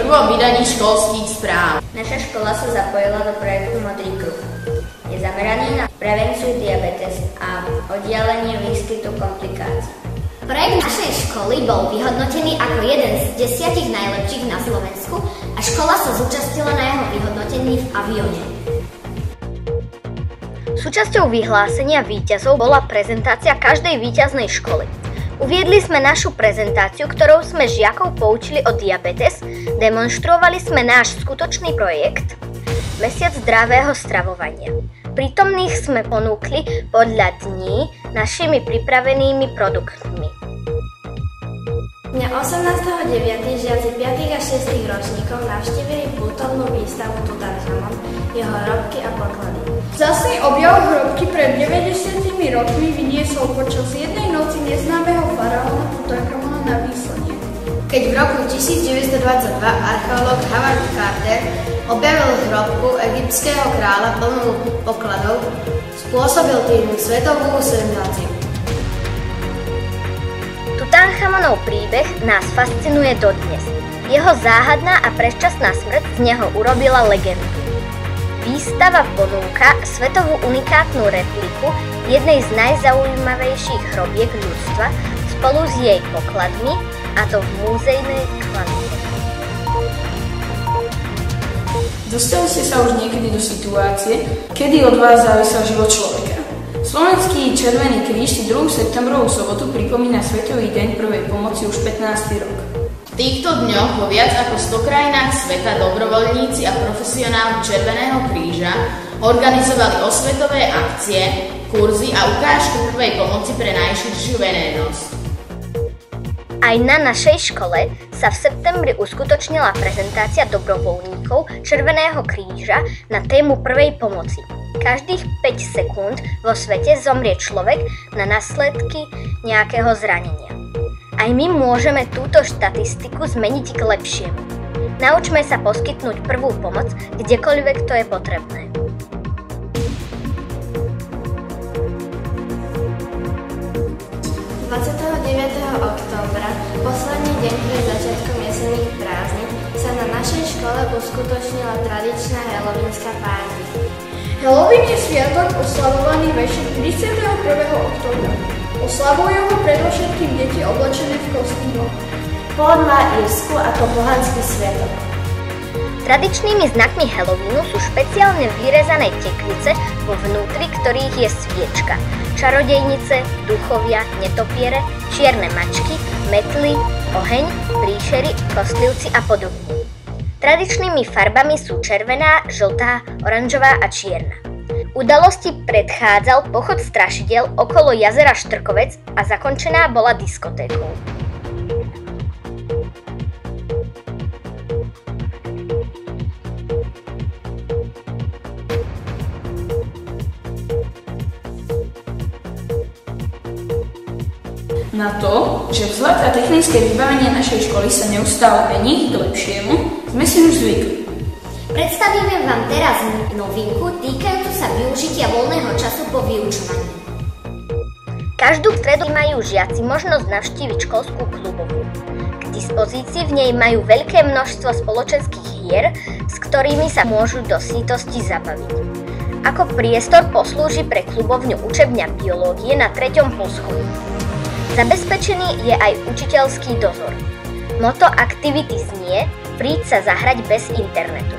prvom vydaní školských správ. Naša škola sa zapojila do projektu Modrý kruh. Je zameraný na prevenciu diabetes a oddialenie výskytu komplikácií. Projekt našej školy bol vyhodnotený ako jeden z 10 najlepších na Slovensku a škola sa zúčastnila na jeho vyhodnotení v Avione. Súčasťou vyhlásenia víťazov bola prezentácia každej víťaznej školy. Uviedli sme našu prezentáciu, ktorou sme žiakov poučili o diabetes, demonštrovali sme náš skutočný projekt Mesiac zdravého stravovania. Prítomných sme ponúkli podľa dní našimi pripravenými produktmi. Dňa 18.9. žiaci 5. a 6. ročníkov navštívili kultovnú výstavu Tutanchamon, jeho hrobky a poklady. Vzácny objav hrobky pred 90 rokmi vyniesol počas jednej noci neznámeho faraóna Tutanchamona na výslnie. Keď v roku 1922 archeológ Howard Carter objavil hrobku egyptského kráľa plnú pokladov, spôsobil tým svetovú senzáciu. Tutanchamonov príbeh nás fascinuje dodnes. Jeho záhadná a predčasná smrť z neho urobila legendu. Výstava ponúka svetovú unikátnu repliku jednej z najzaujímavejších hrobiek ľudstva spolu s jej pokladmi, a to v múzejnej kvalite. Dostali ste sa už niekedy do situácie, kedy od vás závisel život človeka. Slovenský Červený kríž si 2. septembrovú sobotu pripomína Svetový deň prvej pomoci už 15. rok. V týchto dňoch vo viac ako 100 krajinách sveta dobrovoľníci a profesionáli Červeného kríža organizovali osvetové akcie, kurzy a ukážky prvej pomoci pre najširšiu verejnosť. Aj na našej škole sa v septembri uskutočnila prezentácia dobrovoľníkov Červeného kríža na tému prvej pomoci. Každých 5 sekúnd vo svete zomrie človek na následky nejakého zranenia. Aj my môžeme túto štatistiku zmeniť k lepšiemu. Naučme sa poskytnúť prvú pomoc kdekoľvek to je potrebné. Októbra, posledný deň pred začiatkom jesenných prázdnin, sa na našej škole uskutočnila tradičná halloweenská párty. Halloween je sviatok oslavovaný večer 31. októbra. Oslavujú ho predovšetkým deti oblečené v kostýmoch. Pôvod má Írsku ako pohanský sviatok. Tradičnými znakmi Halloweenu sú špeciálne vyrezané tekvice, vo vnútri ktorých je sviečka, čarodejnice, duchovia, netopiere, čierne mačky, metly, oheň, príšery, kostlivci a podobne. Tradičnými farbami sú červená, žltá, oranžová a čierna. Udalosti predchádzal pochod strašidiel okolo jazera Štrkovec a zakončená bola diskotékou. Na to, že vzhľad a technické vybavenie našej školy sa neustále mení k lepšiemu, sme si už zvykli. Predstavíme vám teraz novinku týkajúcu sa využitia voľného času po vyučovaní. Každú stredu majú žiaci možnosť navštíviť školskú klubovú. K dispozícii v nej majú veľké množstvo spoločenských hier, s ktorými sa môžu do sítosti zabaviť. Ako priestor poslúži pre klubovňu učebňa biológie na 3. poschodí. Zabezpečený je aj učiteľský dozor. Motto aktivity znie: príď sa zahrať bez internetu.